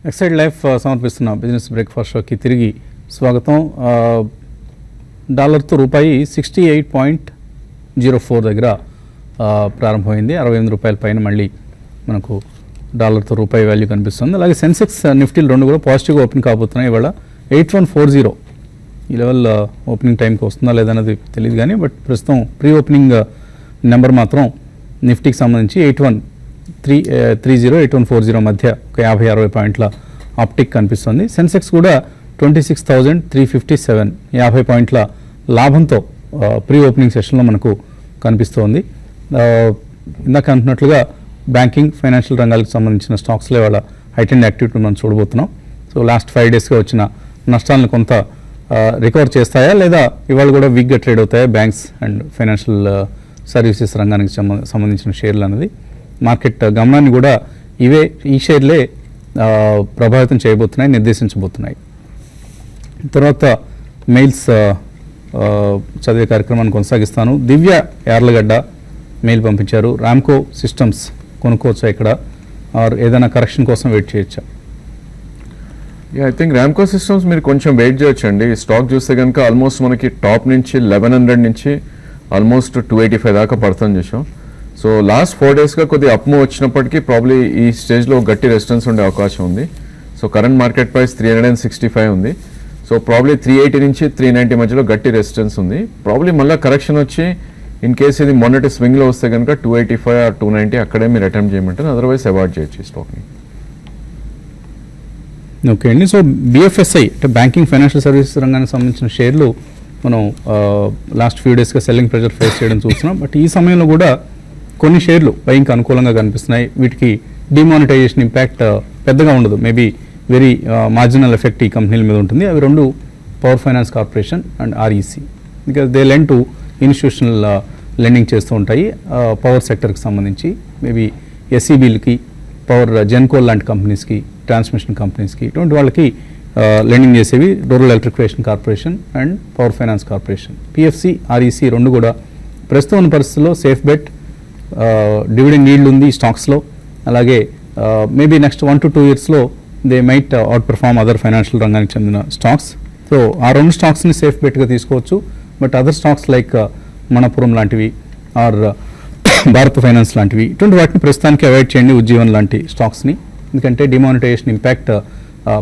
Exide life సమర్పిస్తున్న business breakfast షోకి తిరిగి స్వాగతం. డాలర్తో రూపాయి 68.04 దగ్గర ప్రారంభమైంది. 68 రూపాయల పైన మళ్ళీ మనకు డాలర్తో రూపాయి వాల్యూ కనిపిస్తుంది. అలాగే సెన్సెక్స్ నిఫ్టీలు రెండు కూడా పాజిటివ్గా ఓపెన్ కాబోతున్నాయి. ఇవాళ 8140 ఈ లెవెల్ ఓపెనింగ్ టైంకి వస్తుందా లేదన్నది తెలియదు కానీ బట్ ప్రస్తుతం ప్రీ ఓపెనింగ్ నెంబర్ మాత్రం నిఫ్టీకి సంబంధించి 8130 8140 మధ్య ఒక 50-60 పాయింట్ల ఆప్టిక్ కనిపిస్తుంది. సెన్సెక్స్ కూడా 26,357 50 పాయింట్ల లాభంతో ప్రీ ఓపెనింగ్ సెషన్లో మనకు కనిపిస్తోంది. ఇందాక అంటున్నట్లుగా బ్యాంకింగ్ ఫైనాన్షియల్ రంగాలకు సంబంధించిన స్టాక్స్లో ఇవాళ హైటెండ్ యాక్టివిటీ మనం చూడబోతున్నాం. సో లాస్ట్ 5 డేస్గా వచ్చిన నష్టాలను కొంత రికవర్ చేస్తాయా లేదా ఇవాళ కూడా వీక్గా ట్రేడ్ అవుతాయా బ్యాంక్స్ అండ్ ఫైనాన్షియల్ సర్వీసెస్ రంగానికి సంబంధించిన షేర్లు అనేది మార్కెట్ గమనాన్ని కూడా ఈ షేర్లే ప్రభావితం చేయబోతున్నాయి, నిర్దేశించబోతున్నాయి. తర్వాత మెయిల్స్ చదివే కార్యక్రమాన్ని కొనసాగిస్తాను. దివ్య యార్లగడ్డ మెయిల్ పంపించారు. రామ్కో సిస్టమ్స్ కొనుక్కోవచ్చా ఇక్కడ ఆర్ ఏదైనా కరెక్షన్ కోసం వెయిట్ చేయొచ్చా? ఐ థింక్ రామ్కో సిస్టమ్స్ మీరు కొంచెం వెయిట్ చేయొచ్చండి. స్టాక్ చూస్తే కనుక ఆల్మోస్ట్ మనకి టాప్ నుంచి 1100 నుంచి ఆల్మోస్ట్ 285 దాకా పడుతుంది చూసాం. సో లాస్ట్ 4 డేస్గా కొద్దిగా అప్ మూవ్ వచ్చినప్పటికీ ప్రాబ్లీ ఈ స్టేజ్లో గట్టి రెసిస్టెన్స్ ఉండే అవకాశం ఉంది. సో కరెంట్ మార్కెట్ ప్రైస్ 365 ఉంది. సో ప్రాబ్లీ 380 నుంచి 390 మధ్యలో గట్టి రెసిస్టెన్స్ ఉంది. ప్రాబ్లీ మళ్ళీ కరెక్షన్ వచ్చి ఇన్ కేసు ఇది మొన్నటి స్వింగ్లో వస్తే కనుక 285 ఆర్ 290 అక్కడే మీరు అటెంప్ట్ చేయమంటారు, అదర్వైజ్ అవాయిడ్ చేయొచ్చు ఈ స్టాక్ని. ఓకే అండి. సో బిఎఫ్ఎస్ఐ అంటే బ్యాంకింగ్ ఫైనాన్షియల్ సర్వీసెస్ రంగానికి సంబంధించిన షేర్లు మనం లాస్ట్ ఫ్యూ డేస్గా సెల్లింగ్ ప్రెజర్ ఫేస్ చేయడం చూస్తున్నాం. బట్ ఈ సమయంలో కూడా కొన్ని షేర్లు బయింగ్కి అనుకూలంగా కనిపిస్తున్నాయి. వీటికి డిమానిటైజేషన్ ఇంపాక్ట్ పెద్దగా ఉండదు, మేబీ వెరీ మార్జినల్ ఎఫెక్ట్ ఈ కంపెనీల మీద ఉంటుంది. అవి రెండు power finance corporation and REC, because they lend to institutional lending చేస్తూ ఉంటాయి పవర్ సెక్టర్కి సంబంధించి. మేబీ ఎస్ఈబీలకి, పవర్ జెన్కోల్ లాంటి కంపెనీస్కి, ట్రాన్స్మిషన్ కంపెనీస్కి, ఇటువంటి వాళ్ళకి లెండింగ్ చేసేవి rural electrification corporation and power finance corporation. PFC, REC రెండు కూడా ప్రస్తుతం ఉన్న పరిస్థితుల్లో సేఫ్ బెట్. డివిడెండ్ ఈల్డ్ ఉంది స్టాక్స్లో. అలాగే మేబీ నెక్స్ట్ 1 to 2 ఇయర్స్లో they might out perform other financial రంగానికి చెందిన స్టాక్స్. సో ఆ రెండు స్టాక్స్ని సేఫ్ బెట్గా తీసుకోవచ్చు. But other stocks like Manappuram లాంటివి ఆర్ భారత్ ఫైనాన్స్ లాంటివి, ఇటువంటి వాటిని ప్రస్తుతానికి అవాయిడ్ చేయండి. ఉజ్జీవన్ లాంటి స్టాక్స్ని, ఎందుకంటే డిమానిటైజేషన్ ఇంపాక్ట్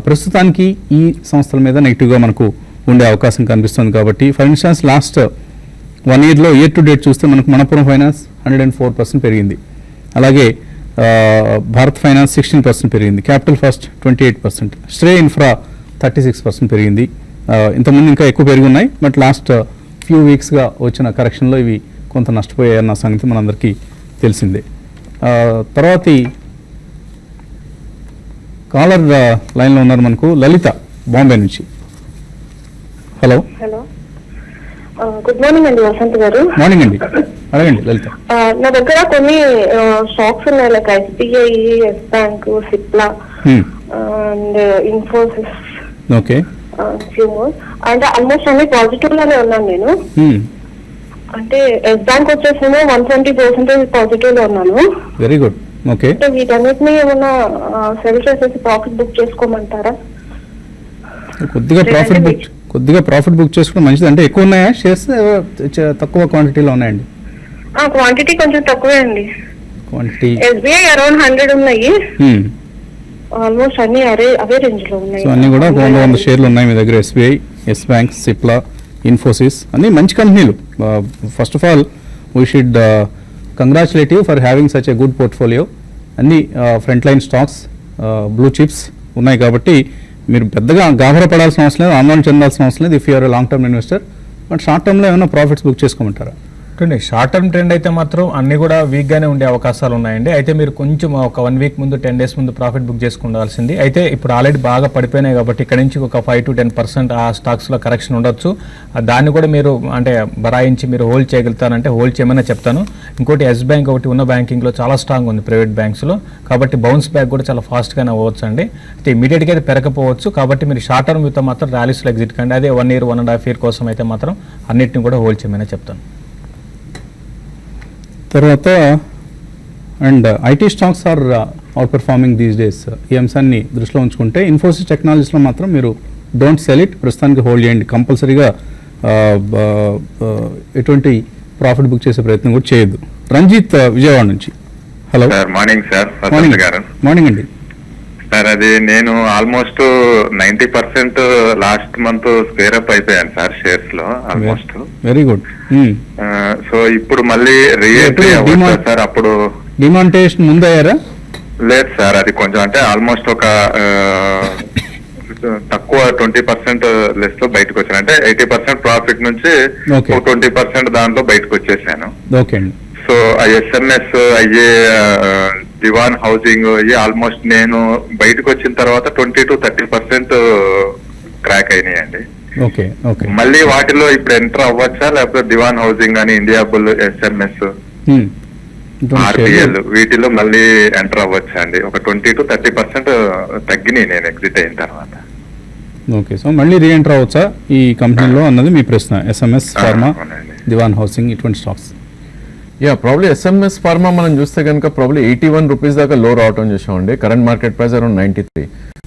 ప్రస్తుతానికి ఈ సంస్థల మీద నెగిటివ్గా మనకు ఉండే అవకాశం కనిపిస్తుంది. కాబట్టి ఫర్ ఇన్స్టాన్స్ లాస్ట్ 1 ఇయర్లో ఇయర్ టు డేట్ చూస్తే మనకు మణపురం ఫైనాన్స్ 104% పెరిగింది. అలాగే భారత్ ఫైనాన్స్ 16% పెరిగింది. క్యాపిటల్ ఫస్ట్ 28%, శ్రేయ ఇన్ఫ్రా 36% పెరిగింది. ఇంతకుముందు ఇంకా ఎక్కువ పెరిగి ఉన్నాయి. బట్ లాస్ట్ ఫ్యూ వీక్స్గా వచ్చిన కరెక్షన్లో ఇవి కొంత నష్టపోయాయన్న సంగతి మనందరికీ తెలిసిందే. తర్వాత కాలర్ లైన్లో ఉన్నారు మనకు లలిత, బాంబే నుంచి. హలో. గుడ్ మార్నింగ్ అండి వసంత్ గారు. మార్నింగ్ అండి, అడగండి లలిత. నా దగ్గర కొన్ని స్టాక్స్ ఉన్నాయి, like SBI, Yes Bank, Cipla and Infosys. Okay. అంటే ఆల్మోస్ట్ అన్ని పాజిటివ్ గానే ఉన్నాను నేను. అంటే ఎస్ బ్యాంక్ వచ్చేసేమో 120% పాజిటివ్ లో ఉన్నాను. Very good. ఓకే. అంటే వీటన్నిటిని ఏమన్నా సెల్ చేసేసి ప్రాఫిట్ బుక్ చేసుకోమంటారా? కొద్దిగా ప్రాఫిట్ బుక్ చేసుకోవడం మంచిది. అంటే ఎక్కువ ఉన్నాయా షేర్స్, తక్కువ క్వాంటిటీలో ఉన్నాయండి? క్వాంటిటీ కొంచెం తక్కువే అండి. క్వాంటిటీ ఎస్బీఐ అరౌండ్ 100 ఉన్నాయి. ఆల్మోస్ట్ అన్ని అవే రేంజ్ లో ఉన్నాయి. సో అన్ని కూడా 100 షేర్లు ఉన్నాయి మీ దగ్గర. SBI, Yes Bank, Cipla, Infosys అన్ని మంచి కంపెనీలు. First of all we should congratulate you for having such a good portfolio. అన్ని front line stocks, blue chips ఉన్నాయి. కాబట్టి మీరు పెద్దగా గాబరపడాల్సిన అవసరం లేదు, ఆందోళన చెందాల్సిన అవసరం లేదు if you're long term investor. But short టర్మ్లో ఏమైనా ప్రాఫిట్స్ బుక్ చేసుకోమంటారా? అంటే షార్ట్ టర్మ్ ట్రెండ్ అయితే మాత్రం అన్ని కూడా వీక్గానే ఉండే అవకాశాలు ఉన్నాయండి. అయితే మీరు కొంచెం ఒక 1 వీక్ ముందు 10 డేస్ ముందు ప్రాఫిట్ బుక్ చేసుకుండాల్సింది. అయితే ఇప్పుడు ఆల్రెడీ బాగా పడిపోయినాయి కాబట్టి ఇక్కడ నుంచి ఒక 5 to 10% ఆ స్టాక్స్లో కరెక్షన్ ఉండొచ్చు. దాన్ని కూడా మీరు అంటే బరాయించి మీరు హోల్డ్ చేయగలుగుతారంటే హోల్డ్ చేయమని చెప్తాను. ఇంకోటి ఎస్ బ్యాంక్ ఒకటి ఉన్న బ్యాంకింగ్లో చాలా స్ట్రాంగ్ ఉంది ప్రైవేట్ బ్యాంక్స్లో, కాబట్టి బౌన్స్ బ్యాక్ కూడా చాలా ఫాస్ట్గానే అవ్వచ్చు అండి. అయితే ఇమీడియట్గా అయితే పెరగకపోవచ్చు. కాబట్టి మీరు షార్ట్ టర్మ్ తో మాత్రం ర్యాలీస్లో ఎగ్జిట్ కండి. అదే 1 year 1.5 year కోసం అయితే మాత్రం అన్నిటిని కూడా హోల్డ్ చేయమని చెప్తాను. తర్వాత and IT stocks are outperforming these days. ఈ అంశాన్ని దృష్టిలో ఉంచుకుంటే ఇన్ఫోసిస్ టెక్నాలజీస్లో మాత్రం మీరు డోంట్ సెల్ ఇట్, ప్రస్తుతానికి హోల్డ్ చేయండి. కంపల్సరీగా ఎటువంటి ప్రాఫిట్ బుక్ చేసే ప్రయత్నం కూడా చేయొద్దు. రంజిత్ విజయవాడ నుంచి. Hello sir, morning sir. Morning గారు మార్నింగ్ అండి. సార్, అది నేను almost 90% last month square up అయిపోయాను సార్ షేర్స్ లో ఆల్మోస్ట్. Very good. సో ఇప్పుడు మళ్ళీ రీఎంట్రీ అవ్వచ్చు సార్. అప్పుడు డిమానిటైజేషన్ ముందు అయ్యారా? లేదు సార్, అది కొంచెం అంటే ఆల్మోస్ట్ ఒక తక్కువ 20% లెస్ లో బయటకు వచ్చాను. అంటే 80% ప్రాఫిట్ నుంచి 20% దాంట్లో బయటకు వచ్చేసాను. ఓకే అండి. సో ఆ ఎస్ఎంఎస్ అయ్యే దివాన్ హౌసింగ్ అయ్యి ఆల్మోస్ట్ నేను బయటకు వచ్చిన తర్వాత 20 to 30% క్రాక్ అయినాయండి. Okay okay. మళ్ళీ వాటిలో ఇప్పుడు ఎంటర్ అవ్వచ్చా, లేకపోతే దివాన్ హౌసింగ్ కానీ ఇండియా బుల్, ఎస్ఎంఎస్, ఆర్పిఎల్ వీటిలో మళ్ళీ ఎంటర్ అవ్వచ్చా అండి? ఒక 20 to 30% తగ్గినాయి నేను ఎగ్జిట్ అయిన తర్వాత. ఓకే, సో మళ్ళీ రీఎంటర్ అవ్వచ్చా ఈ కంపెనీలో అన్నది మీ ప్రశ్న. ఎస్ఎంఎస్ ఫార్మా, దివాన్ హౌసింగ్ ఇటువంటి స్టాక్స్. ప్రాబ్లీ ఎస్ఎంఎస్ ఫార్మా మనం చూస్తే కనుక ప్రాబ్లీ 81 రూపీస్ దాకా లో రావటం చూసామండి. Current market price around 93.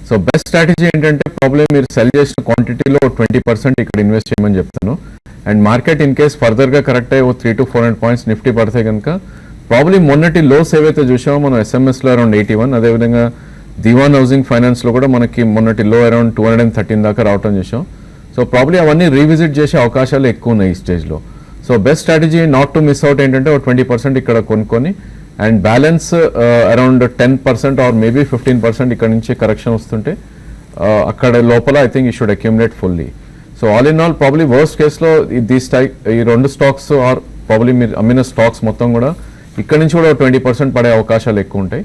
So best strategy ఏంటంటే ప్రాబ్లీ మీరు సెల్ చేసిన క్వాంటిటీలో 20% ఇక్కడ ఇన్వెస్ట్ చేయమని చెప్తాను. And market in case further గా కరెక్ట్ అయ్యి 300 to 400 పాయింట్స్ నిఫ్టీ పడితే కనుక ప్రాబ్లీ మొన్నటి లోస్ ఏవైతే చూసామో మనం ఎస్ఎంఎస్ లో అరౌండ్ 81, అదేవిధంగా దివాన్ హౌసింగ్ ఫైనాన్స్ లో కూడా మనకి మొన్నటి లో అరౌండ్ 213 దాకా రావటం చూసాం. సో ప్రాబ్లీ అవన్నీ రీవిజిట్ చేసే అవకాశాలు ఎక్కువ ఉన్నాయి ఈ స్టేజ్ లో. So best strategy not to miss out ఏంటంటే 20% ఇక్కడ కొనుక్కొని and balance around 10% or maybe 15% ఇక్కడ నుంచి కరెక్షన్ వస్తుంటే అక్కడ లోపల I think you should accumulate fully. So all in all probably worst కేసులో ఈ రెండు స్టాక్స్ ఆర్ ప్రాబ్లీ మీరు అమ్మిన స్టాక్స్ మొత్తం కూడా ఇక్కడ నుంచి కూడా 20% పడే అవకాశాలు ఎక్కువ ఉంటాయి.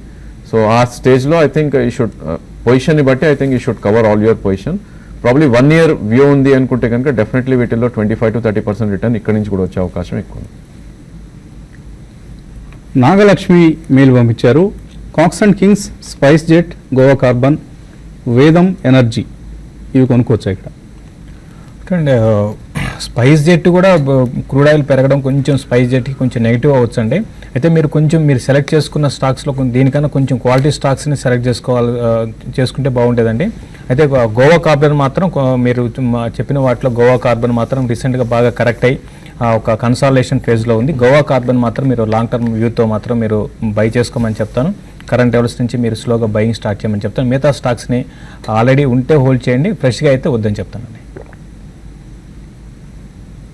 సో ఆ స్టేజ్లో ఐ థింక్ యూ షుడ్ పొజిషన్ని బట్టి I think you should cover all your position. Probably 1 year view ఉంది అనుకుంటే కనుక డెఫినెట్లీ వీటిల్లో 25 to 30% రిటర్న్ ఇక్కడ నుంచి కూడా వచ్చే అవకాశం ఎక్కువ ఉంది. నాగలక్ష్మి మెయిల్ పంపించారు. Cox and Kings, SpiceJet, Goa Carbon, వేదం ఎనర్జీ ఇవి కొనుక్కోవచ్చా ఇక్కడ? అండ్ స్పైస్ జెట్ కూడా క్రూడ్ ఆయిల్ పెరగడం కొంచెం స్పైస్ జెట్కి కొంచెం నెగిటివ్ అవ్వచ్చు అండి. అయితే మీరు సెలెక్ట్ చేసుకున్న స్టాక్స్లో దీనికన్నా కొంచెం క్వాలిటీ స్టాక్స్ని సెలెక్ట్ చేసుకుంటే బాగుంటుందండి. అయితే గోవా కార్బన్ మాత్రం మీరు చెప్పిన వాటిలో గోవా కార్బన్ మాత్రం రీసెంట్గా బాగా కరెక్ట్ అయ్యి ఒక కన్సాలిడేషన్ ఫేజ్లో ఉంది. గోవా కార్బన్ మాత్రం మీరు లాంగ్ టర్మ్ వ్యూతో మాత్రం మీరు బై చేసుకోమని చెప్తాను. కరెంట్ లెవెల్స్ నుంచి మీరు స్లోగా బయింగ్ స్టార్ట్ చేయమని చెప్తాను. మిగతా స్టాక్స్ని ఆల్రెడీ ఉంటే హోల్డ్ చేయండి, ఫ్రెష్గా అయితే వద్దని చెప్తానండి.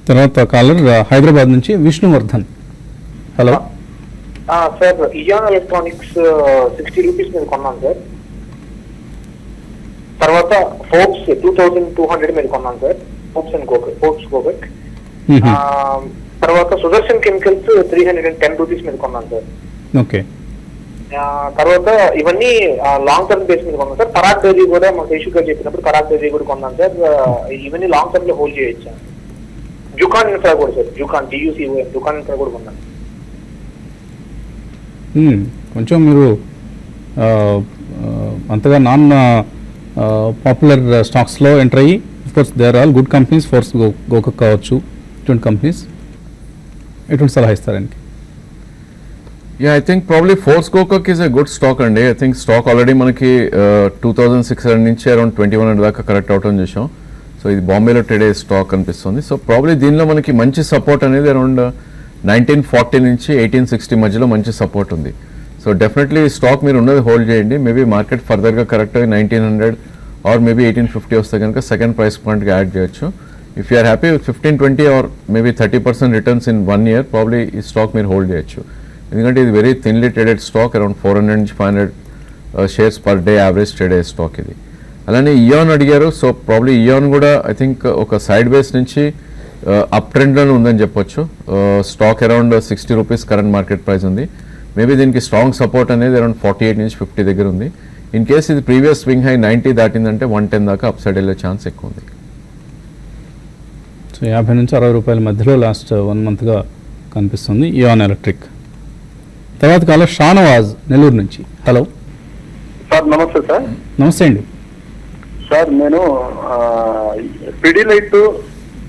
తర్వాత కాలర్ హైదరాబాద్ నుంచి విష్ణువర్ధన్. హలో సార్, ఇయాన్ ఎలక్ట్రానిక్స్ 60 రూపీస్ మీద కొన్నాను సార్. తర్వాత ఫోర్బ్స్ 2200 మీద కొన్నాను సార్. ఫోర్బ్స్ గోబెక్. తర్వాత సుదర్శన్ కెమికల్స్ 310 రూపీస్ మీద కొన్నాను సార్. ఓకే. తర్వాత ఇవన్నీ లాంగ్ టర్మ్ బేస్ మీద కొన్నాను సార్. పరాగ్ డైరీ కూడా మా శేషు గారు చెప్పినప్పుడు పరాగ్ డైరీ కూడా కొన్నాను సార్. ఇవన్నీ లాంగ్ టర్మ్ లో హోల్డ్ చేయొచ్చు. జుకాన్ ఇన్ఫ్రా కూడా సార్, జుకాన్ ఇన్ఫ్రా కూడా కొన్నాను. కొంచెం మీరు అంతగా నాన్ పాపులర్ స్టాక్స్లో ఎంటర్ అయ్యి, course they are all good companies, Forbes Gokak కావచ్చు, ఇటువంటి కంపెనీస్ ఎటువంటి సలహా ఇస్తారండి? I think probably Forbes Gokak is a good stock అండి. ఐ థింక్ స్టాక్ ఆల్రెడీ మనకి 2600 నుంచి అరౌండ్ 2100 దాకా కరెక్ట్ అవటం చూసాం. సో ఇది బాంబేలో ట్రేడ్ అయ్యే స్టాక్ అనిపిస్తుంది. సో ప్రాబ్లీ దీనిలో మనకి మంచి సపోర్ట్ అనేది అరౌండ్ 1940 నుంచి 1860 మధ్యలో మంచి సపోర్ట్ ఉంది. సో డెఫినెట్లీ స్టాక్ మీరు ఉన్నది హోల్డ్ చేయండి. మేబీ మార్కెట్ ఫర్దర్గా కరెక్ట్ అయ్యి 1900 ఆర్ మేబీ 1850 వస్తే కనుక సెకండ్ ప్రైస్ పాయింట్కి యాడ్ చేయొచ్చు. If you're happy with 15-20 or maybe 30% returns in 1 year, probably ఈ స్టాక్ మీరు హోల్డ్ చేయొచ్చు. ఎందుకంటే ఇది very thinly traded stock, around 400 నుంచి 500 shares per day average trade అయ్యే స్టాక్ ఇది. అలానే ఇయాన్ అడిగారు. సో ప్రాబ్లీ ఇయాన్ కూడా ఐ థింక్ ఒక సైడ్ బేస్ నుంచి అప్ ట్రెండ్లోనే ఉందని చెప్పొచ్చు. Stock around 60 rupees current market price ఉంది. మేబీ దీనికి స్ట్రాంగ్ సపోర్ట్ అనేది అరౌండ్ 48 నుంచి 50 దగ్గర ఉంది. ఇన్ కేస్ ఇది ప్రీవియస్ స్వింగ్ హై 90 దాటిందంటే 110 దాకా అప్ సైడ్ వెళ్ళే ఛాన్స్ ఎక్కువ ఉంది. సో 50 నుంచి 60 రూపాయల మధ్యలో లాస్ట్ 1 monthగా కనిపిస్తుంది ఇయాన్ ఎలక్ట్రిక్. తర్వాత కాలర్ షానవాజ్ నెల్లూరు నుంచి. హలో సార్, నమస్తే సార్. నమస్తే అండి. సార్, నేను Pidilite,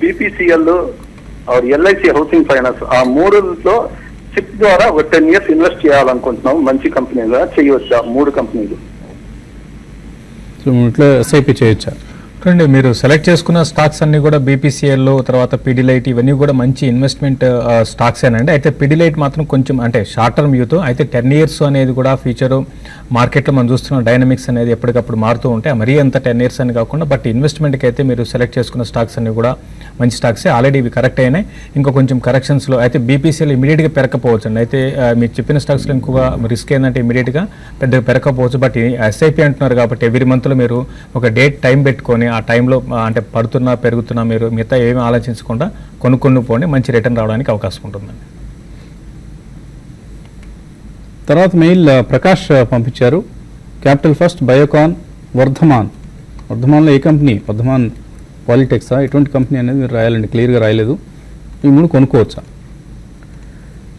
BPCL, LIC housing finance ఆ మూడులో సిప్ ద్వారా ఒక 10 years ఇన్వెస్ట్ చేయాలనుకుంటున్నాం. మంచి కంపెనీగా చేయవచ్చా? 3 కంపెనీలు. సో ఇట్లా ఎస్ఐపి చేయొచ్చా? చూడండి, మీరు సెలెక్ట్ చేసుకున్న స్టాక్స్ అన్ని కూడా బీపీసీఎల్ తర్వాత పిడిలైట్ ఇవన్నీ కూడా మంచి ఇన్వెస్ట్మెంట్ స్టాక్స్ ఏనండి. అయితే పిడిలైట్ మాత్రం కొంచెం అంటే షార్ట్ టర్మ్ యూత్, అయితే 10 years అనేది కూడా ఫ్యూచర్ మార్కెట్లో మనం చూస్తున్న డైనమిక్స్ అనేది ఎప్పటికప్పుడు మారుతూ ఉంటాయి. మరీ అంత 10 years అని కాకుండా బట్ ఇన్వెస్ట్మెంట్కి అయితే మీరు సెలెక్ట్ చేసుకున్న స్టాక్స్ అన్ని కూడా మంచి స్టాక్సే. ఆల్రెడీ ఇవి కరెక్ట్ అయినాయి. ఇంకా కొంచెం కరెక్షన్స్లో అయితే బీపీసీఎల్ ఇమీడియట్గా పెరగకపోవచ్చు అండి. అయితే మీరు చెప్పిన స్టాక్స్లో ఇంకొక రిస్క్ ఏంటంటే ఇమీడియట్గా పెద్దగా పెరగకపోవచ్చు. బట్ ఎస్ఐపి అంటున్నారు కాబట్టి ఎవ్రీ మంత్లో మీరు ఒక డేట్ టైం పెట్టుకొని ఆ టైంలో అంటే పడుతున్నా పెరుగుతున్నా మీరు మిగతా ఏమీ ఆలోచించకుండా కొనుక్కొని పోండి, మంచి రిటర్న్ రావడానికి అవకాశం ఉంటుందండి. తర్వాత మెయిల్ ప్రకాష్ పంపించారు. క్యాపిటల్ ఫస్ట్, బయోకాన్, వర్ధమాన్లో ఏ కంపెనీ? వర్ధమాన్ పాలిటెక్సా? ఎటువంటి కంపెనీ అనేది మీరు రాయాలండి, క్లియర్గా రాయలేదు. ఈ 3 కొనుక్కోవచ్చా?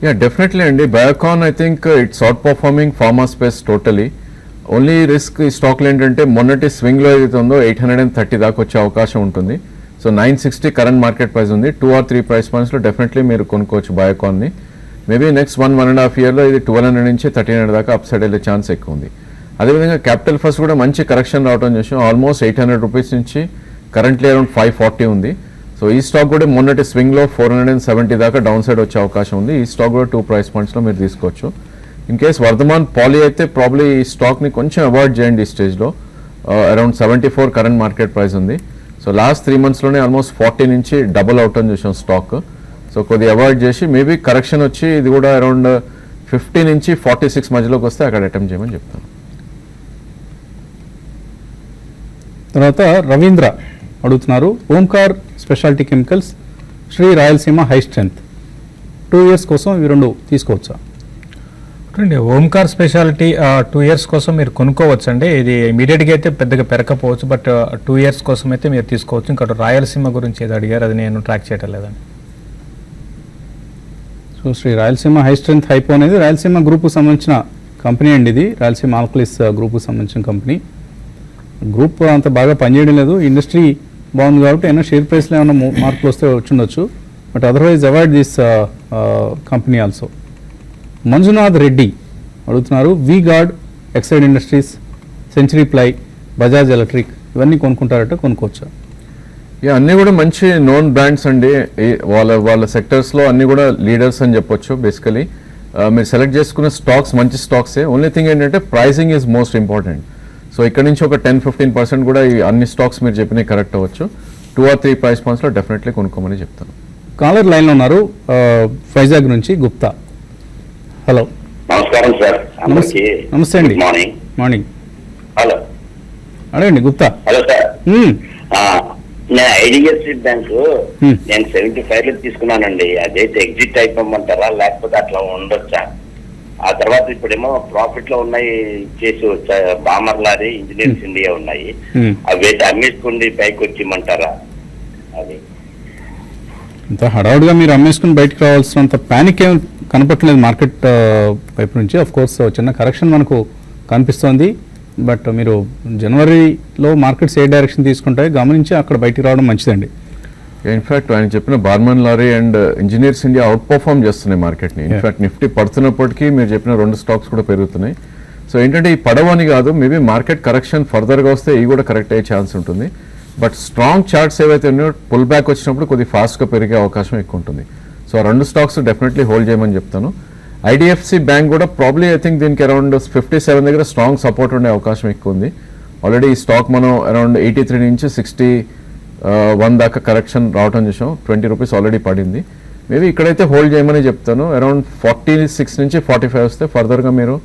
యా, డెఫినెట్లీ అండి. Biocon I think it's out performing pharma space totally. Only risk ఈ స్టాక్లో ఏంటంటే మొన్నటి స్వింగ్లో ఏదైతే ఉందో 830 దాకా వచ్చే అవకాశం ఉంటుంది. సో 960 కరెంట్ మార్కెట్ ప్రైస్ ఉంది. 2 or 3 ప్రైస్ పాయింట్స్లో డెఫినెట్లీ మీరు కొనుక్కోవచ్చు బయోకాన్ని. మేబీ నెక్స్ట్ 1.5 yearలో ఇది 1200 నుంచి 1300 దాకా అప్ సైడ్ వెళ్ళే ఛాన్స్ ఎక్కువ ఉంది. అదేవిధంగా క్యాపిటల్ ఫస్ట్ కూడా మంచి కరెక్షన్ రావడం చూసాం. ఆల్మోస్ట్ 800 రూపీస్ నుంచి కరెంట్లీ అరౌండ్ 540 ఉంది. సో ఈ స్టాక్ కూడా మొన్నటి స్వింగ్లో 470 దాకా డౌన్ సైడ్ వచ్చే అవకాశం ఉంది. ఈ స్టాక్ కూడా 2 ప్రైస్ పాయింట్స్లో మీరు తీసుకోవచ్చు. ఇన్ కేస్ వర్ధమాన్ పాలీ అయితే ప్రాబ్లీ ఈ స్టాక్ని కొంచెం అవాయిడ్ చేయండి ఈ స్టేజ్లో. అరౌండ్ 74 కరెంట్ మార్కెట్ ప్రైస్ ఉంది. సో లాస్ట్ 3 monthsలోనే ఆల్మోస్ట్ 40 నుంచి డబుల్ అవుట్ అని చూసాం స్టాక్. సో కొద్దిగా అవాయిడ్ చేసి మేబీ కరెక్షన్ వచ్చి ఇది కూడా అరౌండ్ 50 నుంచి 46 మధ్యలోకి వస్తే అక్కడ అటెంప్ట్ చేయమని చెప్తాను. తర్వాత రవీంద్ర అడుగుతున్నారు. Omkar Specialty Chemicals, Sri Rayalaseema High Strength 2 years కోసం ఇవి 2 తీసుకోవచ్చా? చూడండి, ఓంకార్ స్పెషాలిటీ 2 years కోసం మీరు కొనుక్కోవచ్చు అండి. ఇది ఇమీడియట్గా అయితే పెద్దగా పెరగకపోవచ్చు, బట్ 2 years కోసం అయితే మీరు తీసుకోవచ్చు. ఇంకా రాయలసీమ గురించి ఏదో అడిగారు, అది నేను ట్రాక్ చేయటం లేదండి. So Sri Rayalaseema High Strength Hypo అనేది రాయలసీమ గ్రూప్కు సంబంధించిన కంపెనీ అండి. ఇది రాయలసీమ ఆల్కలీస్ గ్రూప్కు సంబంధించిన కంపెనీ. గ్రూప్ అంత బాగా పనిచేయడం లేదు. ఇండస్ట్రీ బాగుంది కాబట్టి ఏమైనా షేర్ ప్రైస్లో ఏమైనా మార్పులు వస్తే వచ్చుండొచ్చు. But otherwise avoid this company also. Manjunath Reddy అడుగుతున్నారు. V Guard, Exide Industries, Century Ply, Bajaj Electric ఇవన్నీ కొనుక్కుంటారట, కొనుక్కోవచ్చా? అన్నీ కూడా మంచి నోన్ బ్రాండ్స్ అండి. వాళ్ళ సెక్టర్స్లో అన్నీ కూడా లీడర్స్ అని చెప్పొచ్చు. బేసికలీ మీరు సెలెక్ట్ చేసుకున్న స్టాక్స్ మంచి స్టాక్సే. ఓన్లీ థింగ్ ఏంటంటే pricing is most important. So ఇక్కడ నుంచి ఒక 10-15% కూడా ఈ అన్ని స్టాక్స్ మీరు చెప్పినవి కరెక్ట్ అవ్వచ్చు. 2 or 3 ప్రైస్ పాయింట్స్లో డెఫినెట్లీ కొనుక్కోమని చెప్తాను. కాలర్ లైన్లో ఉన్నారు, వైజాగ్ నుంచి గుప్తా. హలో, నమస్కారం సార్. నమస్తే అండి. మార్నింగ్. హలో, అడగండి గుప్తా. Hello sir. నేను ఐడిఎఫ్సి బ్యాంక్ నేను 75 తీసుకున్నానండి. అదైతే ఎగ్జిట్ అయిపోమంటారా లేకపోతే అట్లా ఉండొచ్చా? ఆ తర్వాత ఇప్పుడేమో ప్రాఫిట్ లో ఉన్నాయి చేసి వచ్చా, బామర్ లారీ, ఇంజనీర్స్ ఇండియా ఉన్నాయి. అవి అమ్మేసుకుని పైకి వచ్చిమంటారా? అది ఇంత హడావుడిగా మీరు అమ్మేసుకుని బయటకు రావాల్సినంత ప్యానిక్ ఏం కనపట్లేదు మార్కెట్ వైపు నుంచి. ఆఫ్ కోర్స్ చిన్న కరెక్షన్ మనకు కనిపిస్తోంది. బట్ మీరు జనవరిలో మార్కెట్స్ ఏ డైరెక్షన్ తీసుకుంటాయో గమనించి అక్కడ బయటికి రావడం మంచిదండి. ఇన్ఫాక్ట్ ఆయన చెప్పిన Balmer Lawrie and Engineers India outperform చేస్తున్నాయి మార్కెట్ని. ఇన్ఫాక్ట్ నిఫ్టీ పడుతున్నప్పటికీ మీరు చెప్పిన 2 స్టాక్స్ కూడా పెరుగుతున్నాయి. సో ఏంటంటే ఈ పడవని కాదు, మేబీ మార్కెట్ కరెక్షన్ ఫర్దర్గా వస్తే ఇవి కూడా కరెక్ట్ అయ్యే ఛాన్స్ ఉంటుంది. బట్ స్ట్రాంగ్ చార్ట్స్ ఏవైతే ఉన్నాయో పుల్ బ్యాక్ వచ్చినప్పుడు కొద్దిగా ఫాస్ట్గా పెరిగే అవకాశం ఎక్కువ ఉంటుంది. సో ఆ 2 స్టాక్స్ డెఫినెట్లీ హోల్డ్ చేయమని చెప్తాను. ఐడిఎఫ్సి బ్యాంక్ కూడా ప్రాబ్లీ ఐ థింక్ దీనికి అరౌండ్ 57 దగ్గర స్ట్రాంగ్ సపోర్ట్ ఉండే అవకాశం ఎక్కువ ఉంది. ఆల్రెడీ ఈ స్టాక్ మనం అరౌండ్ 83 నుంచి 61 దాకా కరెక్షన్ రావడం చూసాం. 20 రూపీస్ ఆల్రెడీ పడింది. మేబీ ఇక్కడైతే హోల్డ్ చేయమని చెప్తాను. అరౌండ్ 46 నుంచి 45 వస్తే ఫర్దర్గా మీరు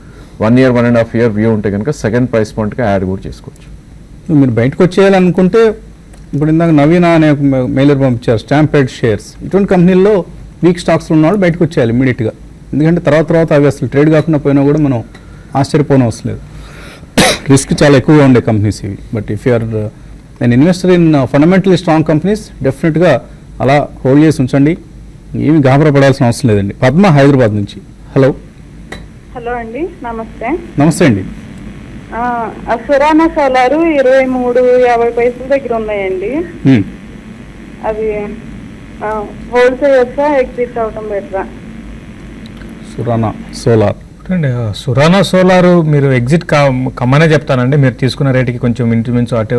1 year 1.5 year వ్యూ ఉంటే కనుక సెకండ్ ప్రైస్ పాయింట్గా యాడ్ కూడా చేసుకోవచ్చు. మీరు బయటకు వచ్చేయాలనుకుంటే ఇప్పుడు ఇందాక నవీన అనే మెయిలర్ పంపించారు, స్టాంపెడ్ షేర్స్. ఇటువంటి కంపెనీల్లో వీక్ స్టాక్స్లో ఉన్నవాళ్ళు బయటకు వచ్చేయాలి ఇమీడియట్గా. ఎందుకంటే తర్వాత అవి అసలు ట్రేడ్ కాకుండా పోయినా కూడా మనం ఆశ్చర్యపోనవసరం లేదు. రిస్క్ చాలా ఎక్కువగా ఉండే కంపెనీస్ ఇవి. బట్ ఇఫ్ యూఆర్ నేను investor in fundamentally strong companies డెఫినెట్గా అలా హోల్డ్ చేసి ఉంచండి. ఏమి గాబరా పడాల్సిన అవసరం లేదండి. పద్మ హైదరాబాద్ నుంచి. హలో. హలో అండి, నమస్తే. నమస్తే అండి. సురానా సోలారు 23.50 దగ్గర ఉన్నాయండి. అవి హోల్డ్ చేయొచ్చా, ఎగ్జిట్ అవటం బెటరా? సురానా సోలార్. అండి సురానా సోలార్ మీరు ఎగ్జిట్ కమ్మనే చెప్తానండి. మీరు తీసుకున్న రేటుకి కొంచెం ఇంచుమించు అటు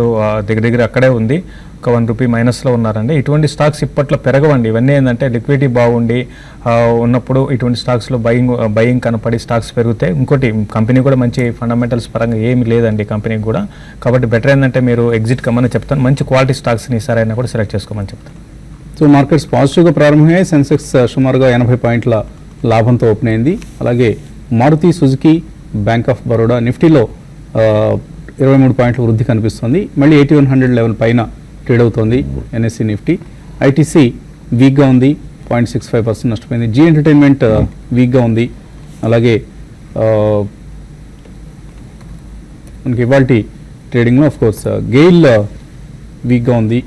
దగ్గర అక్కడే ఉంది, ఒక ₹1 మైనస్లో ఉన్నారండి. ఇటువంటి స్టాక్స్ ఇప్పట్లో పెరగవండి. ఇవన్నీ ఏంటంటే లిక్విడిటీ బాగుండి ఉన్నప్పుడు ఇటువంటి స్టాక్స్లో బయింగ్ కనపడి స్టాక్స్ పెరిగితే, ఇంకోటి కంపెనీ కూడా మంచి ఫండమెంటల్స్ పరంగా ఏమి లేదండి కంపెనీకి కూడా. కాబట్టి బెటర్ ఏంటంటే మీరు ఎగ్జిట్ కమ్మని చెప్తాను. మంచి క్వాలిటీ స్టాక్స్ని సరైన కూడా సెలెక్ట్ చేసుకోమని చెప్తాను. సో మార్కెట్స్ పాజిటివ్గా ప్రారంభమయ్యాయి. సెన్సెక్స్ సుమారుగా 80 పాయింట్ల లాభంతో ఓపెన్ అయింది. అలాగే Maruti Suzuki, Bank of Baroda, నిఫ్టీలో 23 పాయింట్ల వృద్ధి కనిపిస్తుంది. మళ్ళీ 8100 లెవెల్ పైన ట్రేడ్ అవుతోంది ఎన్ఎస్సి నిఫ్టీ. ఐటీసీ వీక్గా ఉంది, 0.65% నష్టపోయింది. జీ ఎంటర్టైన్మెంట్ వీక్గా ఉంది. అలాగే మనకి ఇవాల్టి ట్రేడింగ్లో ఆఫ్ కోర్స్ గెయిల్ వీక్గా ఉంది,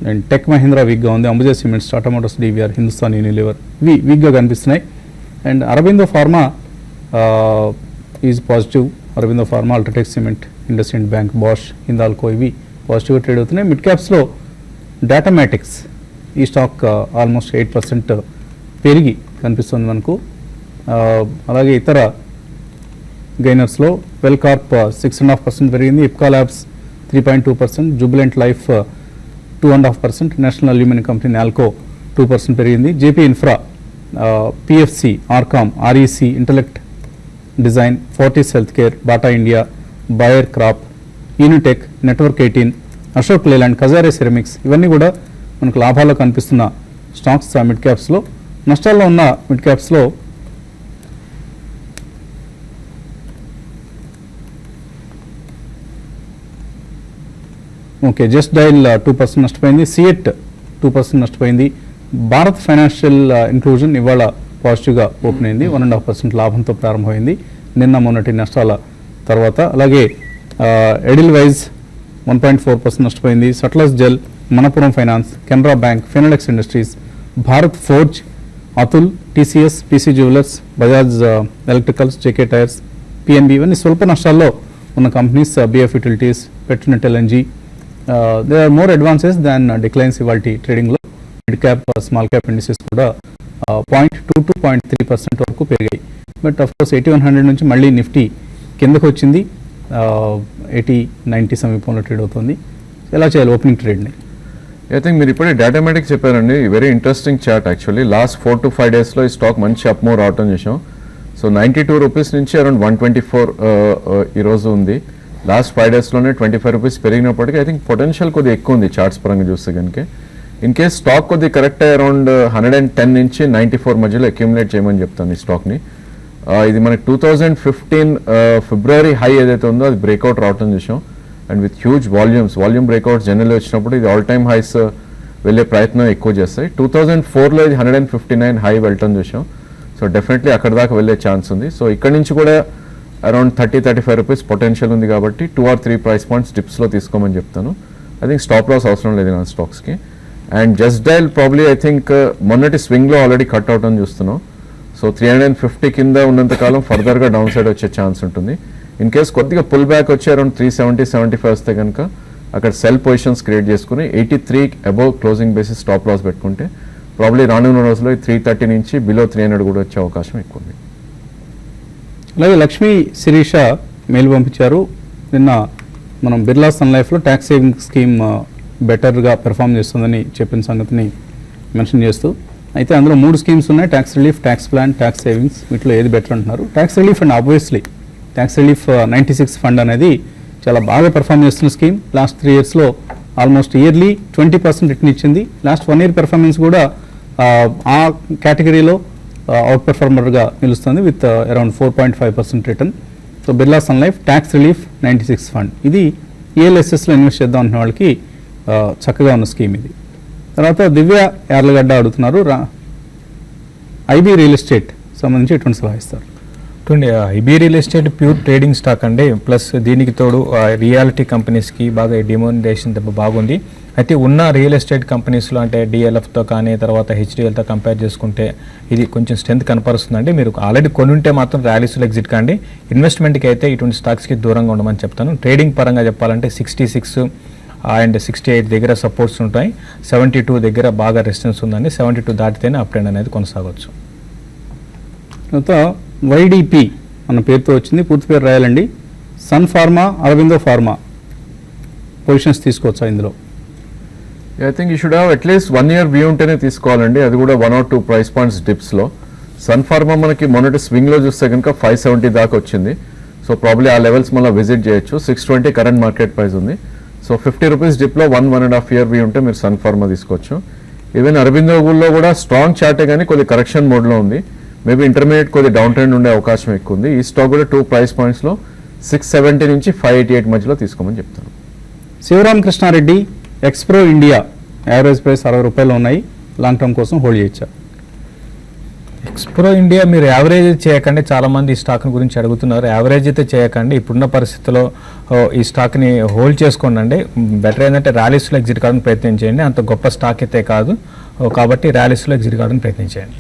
అండ్ టెక్ మహీంద్రా వీక్గా ఉంది. Ambuja Cements, Tata Motors, DVR, Hindustan Unilever వీక్గా కనిపిస్తున్నాయి. And Aurobindo Pharma is positive. Aurobindo Pharma, UltraTech Cement, IndusInd Bank, Bosch, Hindalco ఇవి పాజిటివ్గా ట్రేడ్ అవుతున్నాయి. మిడ్ క్యాప్స్లో డాటామాటిక్స్ ఈ స్టాక్ ఆల్మోస్ట్ 8% పెరిగి కనిపిస్తుంది మనకు. అలాగే ఇతర గైనర్స్లో వెల్కార్ప్ 6.5% పెరిగింది, Ipca labs 3.2%, Jubilant Life 2.5%, National Aluminium Company Nalco 2% పెరిగింది. JP Infra, PFC, RCom, REC, Intellect Design, Fortis Healthcare, Bata India, Bayer Crop, Unitech, Network 18, Ashok Leyland, Kajaria ceramics ఇవన్నీ కూడా మనకు లాభాల్లో కనిపిస్తున్న స్టాక్స్ మిడ్ క్యాప్స్లో. నష్టాల్లో ఉన్న మిడ్ క్యాప్స్లో ఓకే జస్ట్ డైల్ 2% నష్టపోయింది, సిఎట్ 2% నష్టపోయింది. భారత్ ఫైనాన్షియల్ ఇంక్లూజన్ ఇవాళ పాజిటివ్గా ఓపెన్ అయింది, 1.5% లాభంతో ప్రారంభమైంది నిన్న మొన్నటి నష్టాల తర్వాత. అలాగే ఎడిల్ వైజ్ 1.4% నష్టపోయింది. సట్లస్ జెల్, Manappuram finance, Canara bank, Finolex Industries, Bharat Forge, Atul, TCS, PC Jewellers, Bajaj Electricals, JK Tyres, PNB ఇవన్నీ స్వల్ప నష్టాల్లో ఉన్న companies. BF Utilities, Petronet LNG they are more advances than declines ఇవాల్టి ట్రేడింగ్లో. Mid cap, small cap indices కూడా 0.2 to 0.3% వరకు పెరిగాయి. బట్ అఫ్కోర్స్ 8100 నుంచి మళ్ళీ నిఫ్టీ కిందకు వచ్చింది, 80-90 సమీపంలో ట్రేడ్ అవుతుంది. ఎలా చేయాలి ఓపెనింగ్ ట్రేడ్ని? ఐ థింక్ మీరు ఇప్పుడే డేటామెటిక్స్ చెప్పారండి, very interesting chart actually. Last 4 to 5 డేస్లో ఈ స్టాక్ మంచి అప్ మూవ్ రావటం చేసాం. సో 92 రూపీస్ నుంచి అరౌండ్ 124 ఈరోజు ఉంది. లాస్ట్ 5 డేస్లోనే 25 రూపీస్ పెరిగినప్పటికీ ఐ థింక్ పొటెన్షియల్ కొద్దిగా ఎక్కువ ఉంది చార్ట్స్ పరంగా చూస్తే కనుక. ఇన్ కేస్ స్టాక్ కొద్దిగా కరెక్ట్ అరౌండ్ 110 నుంచి 94 మధ్యలో అక్యూములేట్ చేయమని చెప్తాను ఈ స్టాక్ని. ఇది మనకి 2015 ఫిబ్రవరి హై ఏదైతే ఉందో అది బ్రేక్అవుట్ రావటం చూసాం. And with huge volume breakouts general వచ్చినప్పుడు ఇది ఆల్ టైమ్ హైస్ వెళ్ళే ప్రయత్నం ఎక్కువ చేస్తాయి. 2004లో ఇది 159 హై వెళ్ళటం చూసాం. సో డెఫినెట్లీ అక్కడ దాకా వెళ్ళే ఛాన్స్ ఉంది. సో ఇక్కడ నుంచి కూడా అరౌండ్ 30-35 రూపీస్ పొటెన్షియల్ ఉంది కాబట్టి 2 or 3 ప్రైస్ పాయింట్స్ డిప్స్లో తీసుకోమని చెప్తాను. ఐ థింక్ స్టాప్ లాస్ అవసరం లేదు నా స్టాక్స్కి. అండ్ జస్ట్ డైల్ ప్రాబ్లీ ఐ థింక్ మొన్నటి స్వింగ్లో ఆల్రెడీ కట్ అవుట్ అని చూస్తున్నాం. సో 350 కింద ఉన్నంతకాలం ఫర్దర్గా డౌన్ సైడ్ వచ్చే ఛాన్స్ ఉంటుంది. ఇన్ కేస్ కొద్దిగా పుల్ బ్యాక్ వచ్చి అరౌండ్ 370-75 వస్తే కనుక అక్కడ సెల్ పొజిషన్స్ క్రియేట్ చేసుకుని 83 above closing basis stop loss పెట్టుకుంటే ప్రాబ్లీ రానున్న రోజుల్లో 330 నుంచి బిలో 300 కూడా వచ్చే అవకాశం ఎక్కువ ఉంది. అలాగే లక్ష్మీ శిరీష మెయిల్ పంపించారు, నిన్న మనం బిర్లా సన్ లైఫ్లో ట్యాక్స్ సేవింగ్ స్కీమ్ బెటర్గా పెర్ఫామ్ చేస్తుందని చెప్పిన సంగతిని మెన్షన్ చేస్తూ, అయితే అందులో 3 స్కీమ్స్ ఉన్నాయి, tax relief, tax plan, tax savings. వీటిలో ఏది బెటర్ అంటున్నారు? Tax relief and obviously tax relief 96 fund అనేది చాలా బాగా పెర్ఫామ్ చేస్తున్న స్కీమ్. లాస్ట్ 3 yearsలో ఆల్మోస్ట్ ఇయర్లీ 20% రిటర్న్ ఇచ్చింది. లాస్ట్ 1 year పెర్ఫార్మెన్స్ కూడా ఆ కేటగిరీలో అవుట్ పెర్ఫార్మర్గా నిలుస్తుంది with around 4.5% return. So Birla Sun Life tax relief 96 fund ఇది ఏఎల్ఎస్ఎస్లో ఇన్వెస్ట్ చేద్దాం అనే వాళ్ళకి చక్కగా ఉన్న స్కీమ్ ఇది. తర్వాత దివ్య యార్లగడ్డ అడుగుతున్నారు, ఐబీ రియల్ ఎస్టేట్ సంబంధించి ఎటువంటి సలహా ఇస్తారు? IB real estate pure trading stock అండి. ప్లస్ దీనికి తోడు రియాలిటీ కంపెనీస్కి బాగా డిమోనిటైజేషన్ దెబ్బ బాగుంది. అయితే ఉన్న రియల్ ఎస్టేట్ కంపెనీస్లో అంటే డిఎల్ఎఫ్తో కానీ తర్వాత హెచ్డిఎల్తో కంపేర్ చేసుకుంటే ఇది కొంచెం స్ట్రెంత్ కనపరుస్తుందండి. మీరు ఆల్రెడీ కొని ఉంటే మాత్రం ర్యాలీస్లో ఎగ్జిట్ కాండి. ఇన్వెస్ట్మెంట్కి అయితే ఇటువంటి స్టాక్స్కి దూరంగా ఉండమని చెప్తాను. ట్రేడింగ్ పరంగా చెప్పాలంటే 66 అండ్ 68 దగ్గర సపోర్ట్స్ ఉంటాయి, 72 దగ్గర బాగా రెసిస్టెన్స్ ఉందండి. 72 దాటితేనే అప్ ట్రెండ్ అనేది కొనసాగవచ్చు. తర్వాత వైడిపి అన్న పేరుతో వచ్చింది, పూర్తి పేరు రాయాలండి. Sun Pharma, Aurobindo Pharma positions తీసుకోవచ్చా ఇందులో? I think you should have at least 1 year view ఉంటేనే తీసుకోవాలండి, అది కూడా 1 or 2 price points డిప్స్లో. సన్ ఫార్మా మనకి మొన్నటి స్వింగ్లో చూస్తే కనుక 570 దాకా వచ్చింది. సో ప్రాబ్లీ ఆ లెవెల్స్ మళ్ళీ విజిట్ చేయొచ్చు. 620 కరెంట్ మార్కెట్ ప్రైస్ ఉంది. సో 50 రూపీస్ డిప్లో 1.5 year వ్యూ ఉంటే మీరు సన్ ఫార్మా తీసుకోవచ్చు. ఈవెన్ అరవిందోలో కూడా స్ట్రాంగ్ చార్టే కానీ కొద్ది కరెక్షన్ మోడ్లో ఉంది. మేబీ ఇంటర్మీడియట్ కొద్ది డౌన్ ట్రెండ్ ఉండే అవకాశం ఎక్కువ ఉంది. ఈ స్టాక్ కూడా 2 price pointsలో 670 నుంచి 588 మధ్యలో తీసుకోమని చెప్తాను. శివరామకృష్ణారెడ్డి, ఎక్స్ప్రో ఇండియా యావరేజ్ ప్రైస్ 60 రూపాయలు ఉన్నాయి, లాంగ్ టర్మ్ కోసం హోల్డ్ చేయొచ్చా? ఎక్స్ప్రో ఇండియా మీరు యావరేజ్ చేయకండి, చాలామంది ఈ స్టాక్ గురించి అడుగుతున్నారు. యావరేజ్ అయితే చేయకండి, ఇప్పుడున్న పరిస్థితుల్లో ఈ స్టాక్ని హోల్డ్ చేసుకోండి. బెటర్ ఏంటంటే ర్యాలీస్లో ఎగ్జిట్ కావడానికి ప్రయత్నం చేయండి. అంత గొప్ప స్టాక్ అయితే కాదు కాబట్టి ర్యాలీస్లో ఎగ్జిట్ కావడానికి ప్రయత్నం చేయండి.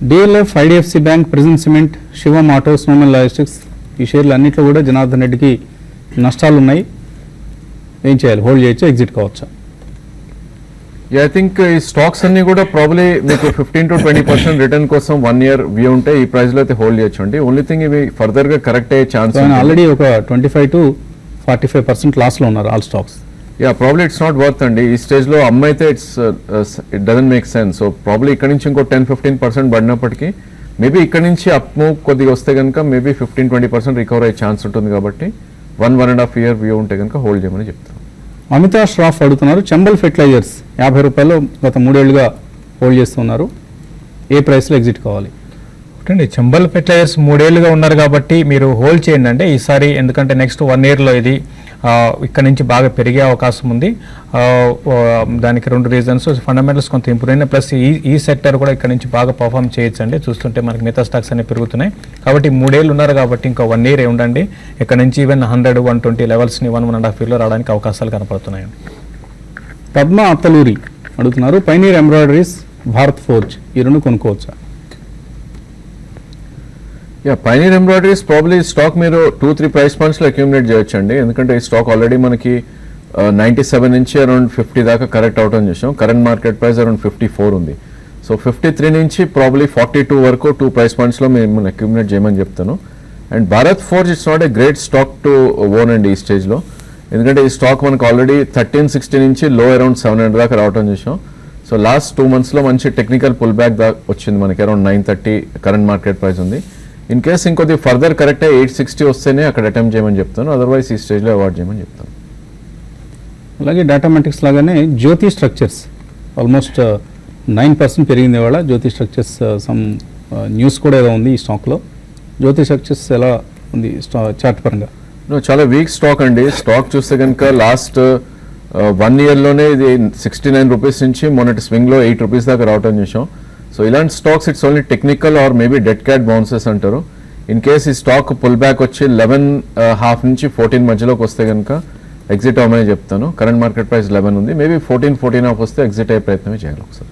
DLF, IDFC bank, Prism cement, Shivam auto, Snowman Logistics ఈ షేర్లు అన్నింటిలో కూడా జనార్దన్ రెడ్డికి నష్టాలు ఉన్నాయి. ఏం చేయాలి? హోల్డ్ చేయొచ్చా, ఎగ్జిట్ కావచ్చా? ఐ థింక్ ఈ స్టాక్స్ అన్ని కూడా ప్రాబ్లీ మీకు 15 to 20% రిటర్న్ కోసం 1 year వ్యూ ఉంటే ఈ ప్రైస్లో అయితే హోల్డ్ చేయొచ్చు అండి. ఓన్లీ థింగ్ ఇవి ఫర్దర్గా కరెక్ట్ అయ్యే ఛాన్స్. ఆల్రెడీ ఒక 25 to 45% లాస్లో ఉన్నారు all stocks. Probably it's not worth అండి ఈ స్టేజ్లో అమ్మైతే it doesn't make sense. So probably ఇక్కడ నుంచి ఇంకో 10-15% పడినప్పటికీ మేబీ ఇక్కడ నుంచి అప్ మూవ్ కొద్దిగా వస్తే కనుక మేబీ 15-20% రికవర్ అయ్యే ఛాన్స్ ఉంటుంది. కాబట్టి 1.5 year వ్యూ ఉంటే కనుక హోల్డ్ చేయమని చెప్తాను. అమితా ష్రాఫ్ అడుగుతున్నారు, చంబల్ ఫెర్టిలైజర్స్ 50 రూపాయలు గత 3 ఏళ్లుగా హోల్డ్ చేస్తున్నారు, ఏ ప్రైస్లో ఎగ్జిట్ కావాలి? ఒకటండి, చంబల్ ఫెర్టిలైజర్స్ 3 ఏళ్లుగా ఉన్నారు కాబట్టి మీరు హోల్డ్ చేయండి అంటే ఈసారి, ఎందుకంటే నెక్స్ట్ 1 yearలో ఇది ఇక్కడ నుంచి బాగా పెరిగే అవకాశం ఉంది. దానికి 2 రీజన్స్. ఫండమెంటల్స్ కొంత ఇంప్రూవ్ అయినా, ప్లస్ ఈ సెక్టర్ కూడా ఇక్కడ నుంచి బాగా పర్ఫామ్ చేయొచ్చు అండి. చూస్తుంటే మనకి మిగతా స్టాక్స్ అనేవి పెరుగుతున్నాయి కాబట్టి 3 ఏళ్ళు ఉన్నారు కాబట్టి ఇంకా 1 year ఉండండి. ఇక్కడ నుంచి ఈవెన్ 100-120 లెవెల్స్ని 1.5 yearలో రావడానికి అవకాశాలు కనపడుతున్నాయండి. పద్మ అత్తలూరి అడుగుతున్నారు, పైనీర్ ఎంబ్రాయిడరీస్, భారత్ ఫోర్జ్ ఈ 2 కొనుక్కోవచ్చా? పైనీర్ ఎంబ్రాయిడరీస్ ప్రాబ్లీ స్టాక్ మీరు 2-3 price pointsలో అక్యూమిలేట్ చేయొచ్చు అండి. ఎందుకంటే ఈ స్టాక్ ఆల్రెడీ మనకి 97 నుంచి అరౌండ్ 50 దాకా కరెక్ట్ అవటం చేసాం. కరెంట్ మార్కెట్ ప్రైస్ అరౌండ్ 54 ఉంది. సో 53 నుంచి ప్రాబ్లీ 42 వరకు 2 price pointsలో మేము అక్యూమిలేట్ చేయమని చెప్తాను. And Bharat forge it's not a great stock to own అండి ఈ స్టేజ్లో. ఎందుకంటే ఈ స్టాక్ మనకు ఆల్రెడీ 1360 నుంచి లో అరౌండ్ 700 దాకా రావటం చేసాం. సో లాస్ట్ 2 monthsలో మంచి టెక్నికల్ పుల్ బ్యాక్ దాకా వచ్చింది, మనకి అరౌండ్ 930 కరెంట్ మార్కెట్ ప్రైస్ ఉంది. ఇన్ కేస్ ఇంకొద్ది ఫర్దర్ కరెక్ట్ 860 వస్తేనే అక్కడ అటెంప్ట్ చేయమని చెప్తాను, అదర్వైజ్ ఈ స్టేజ్లో అవాయిడ్ చేయమని చెప్తాను. అలాగే డేటామెటిక్స్ లాగానే జ్యోతి స్ట్రక్చర్స్ ఆల్మోస్ట్ 9% పెరిగింది ఇవాళ. జ్యోతి స్ట్రక్చర్స్ సమ్ న్యూస్ కూడా ఏదో ఉంది ఈ స్టాక్లో. జ్యోతి స్ట్రక్చర్స్ ఎలా ఉంది చార్ట్ పరంగా? చాలా వీక్ స్టాక్ అండి. స్టాక్ చూస్తే కనుక లాస్ట్ 1 yearలోనే ఇది 69 రూపీస్ నుంచి మొన్నటి స్వింగ్లో 8 రూపీస్ దాకా రావటం చేసాం. సో ఇలాంటి stocks it's only technical or maybe dead cat bounces అంటారు. ఇన్ కేస్ ఈ స్టాక్ పుల్ బ్యాక్ వచ్చి 11.5 నుంచి 14 మధ్యలోకి వస్తే కనుక ఎగ్జిట్ అవ్వమని చెప్తాను. కరెంట్ మార్కెట్ ప్రైస్ 11 ఉంది, మేబీ 14.5 వస్తే ఎగ్జిట్ అయ్యే ప్రయత్నమే చేయాలి ఒకసారి.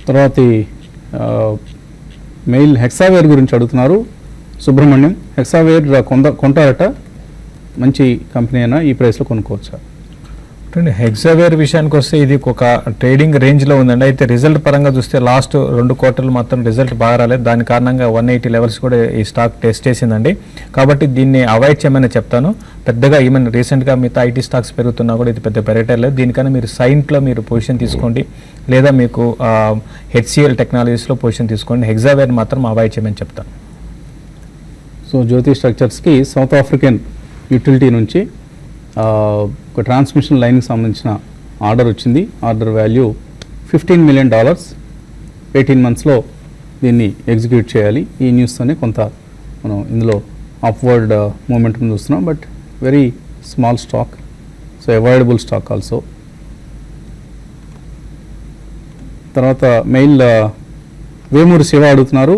తర్వాత మెయిల్ హెక్సావేర్ గురించి అడుగుతున్నారు సుబ్రహ్మణ్యం. హెక్సావేర్ కొంటారట, మంచి కంపెనీ అయినా ఈ ప్రైస్లో కొనుక్కోవచ్చా? హెక్సావేర్ విషయానికి వస్తే ఇది ఒక ట్రేడింగ్ రేంజ్లో ఉందండి. అయితే రిజల్ట్ పరంగా చూస్తే లాస్ట్ 2 quarters మాత్రం రిజల్ట్ బాగా రాలేదు. దాని కారణంగా 180 లెవెల్స్ కూడా ఈ స్టాక్ టెస్ట్ చేసిందండి. కాబట్టి దీన్ని అవాయిడ్ చేయమని చెప్తాను. పెద్దగా ఈవెన్ రీసెంట్గా మిగతా ఐటీ స్టాక్స్ పెరుగుతున్నా కూడా ఇది పెద్ద పెరగలేదు. దీనికన్నా మీరు సైంట్లో మీరు పొజిషన్ తీసుకోండి, లేదా మీకు హెచ్సిఎల్ టెక్నాలజీస్లో పొజిషన్ తీసుకోండి. హెక్సావేర్ మాత్రం అవాయిడ్ చేయమని చెప్తాను. సో జ్యోతి స్ట్రక్చర్స్కి సౌత్ ఆఫ్రికన్ యూటిలిటీ నుంచి ఒక ట్రాన్స్మిషన్ లైన్కి సంబంధించిన ఆర్డర్ వచ్చింది. Order value $15 million. 18 monthsలో దీన్ని ఎగ్జిక్యూట్ చేయాలి. ఈ న్యూస్తోనే కొంత మనం ఇందులో అప్వర్డ్ మూమెంటం చూస్తున్నాం, but very small stock, so avoidable stock also. తర్వాత మెయిల్ వేమూరి శివ అడుగుతున్నారు,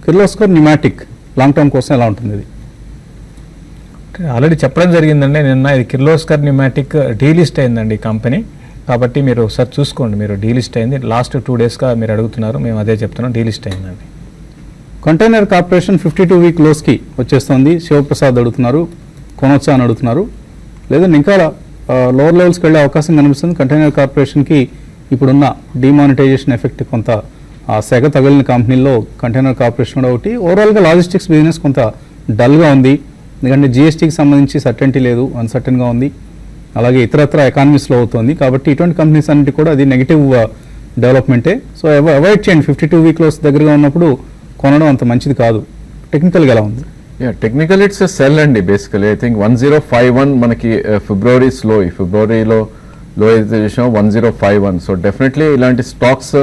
కిర్లోస్కర్ న్యూమాటిక్ లాంగ్ టర్మ్ కోసం ఎలా ఉంటుంది ఇది? ఆల్రెడీ చెప్పడం జరిగిందండి నిన్న, ఇది కిర్లోస్కర్ న్యూమాటిక్ డీలిస్ట్ అయిందండి ఈ కంపెనీ. కాబట్టి మీరు ఒకసారి చూసుకోండి, మీరు డీలిస్ట్ అయింది. లాస్ట్ 2 daysగా మీరు అడుగుతున్నారు, మేము అదే చెప్తున్నాం, డీలిస్ట్ అయిందండి. కంటైనర్ కార్పొరేషన్ 52-week లోస్కి వచ్చేస్తుంది. శివప్రసాద్ అడుగుతున్నారు, కొనొచ్చా అని అడుగుతున్నారు. లేదంటే ఇంకా లోవర్ లెవెల్స్కి వెళ్ళే అవకాశం కనిపిస్తుంది. కంటైనర్ కార్పొరేషన్కి ఇప్పుడున్న డిమానిటైజేషన్ ఎఫెక్ట్ కొంత ఆ సెగ తగిలిన కంపెనీల్లో కంటైనర్ కార్పొరేషన్ కూడా ఒకటి. ఓవరాల్గా లాజిస్టిక్స్ బిజినెస్ కొంత డల్గా ఉంది, ఎందుకంటే జిఎస్టీకి సంబంధించి సర్టెంటీ లేదు, అన్సర్టన్గా ఉంది. అలాగే ఇతరత్ర ఎకానమీ స్లో అవుతుంది, కాబట్టి ఇటువంటి కంపెనీస్ అన్నిటి కూడా అది నెగిటివ్ డెవలప్మెంటే. సో అవాయిడ్ చేయండి. 52 వీక్ లోస్ దగ్గరగా ఉన్నప్పుడు కొనడం అంత మంచిది కాదు. టెక్నికల్గా ఎలా ఉంది? టెక్నికల్ ఇట్స్ సెల్ అండి బేసికలీ. ఐ థింక్ 1051 మనకి ఫిబ్రవరి స్లో, ఈ ఫిబ్రవరిలో లో అయితే చూసాం 1051. సో డెఫినెట్లీ ఇలాంటి స్టాక్స్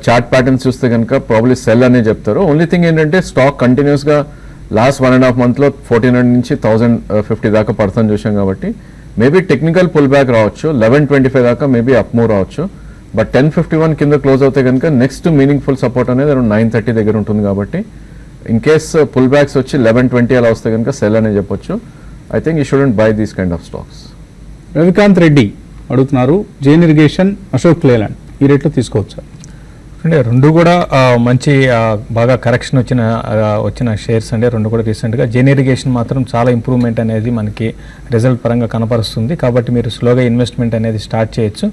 చార్ట్ ప్యాటర్న్స్ చూస్తే కనుక ప్రాబ్లీ సెల్ అనే చెప్తారు. ఓన్లీ థింగ్ ఏంటంటే స్టాక్ కంటిన్యూస్గా లాస్ట్ 1.5 మంత్లో 1400 నుంచి 1050 దాకా పడుతుంది చూసాం, కాబట్టి మేబీ టెక్నికల్ పుల్ బ్యాక్ రావచ్చు. 1125 దాకా మేబీ అప్ మూవ్ రావచ్చు. బట్ 1051 కింద క్లోజ్ అవుతే కనుక నెక్స్ట్ మీనింగ్ఫుల్ సపోర్ట్ అనేది అరౌండ్ 930 దగ్గర ఉంటుంది, కాబట్టి ఇన్ కేస్ పుల్ బ్యాక్స్ వచ్చి 1120 అలా వస్తే కనుక సెల్ అనే చెప్పొచ్చు. I think you shouldn't buy these kind of stocks. Ravikanth Reddy అడుగుతున్నారు, జైన్ ఇరిగేషన్, అశోక్ లేలాండ్ ఈ రేట్లో తీసుకోవచ్చా? అంటే రెండు కూడా మంచి బాగా కరెక్షన్ వచ్చిన షేర్స్ అండి. రెండు కూడా రీసెంట్గా జైన్ ఇరిగేషన్ మాత్రం చాలా ఇంప్రూవ్మెంట్ అనేది మనకి రిజల్ట్ పరంగా కనపరుస్తుంది, కాబట్టి మీరు స్లోగా ఇన్వెస్ట్మెంట్ అనేది స్టార్ట్ చేయొచ్చు.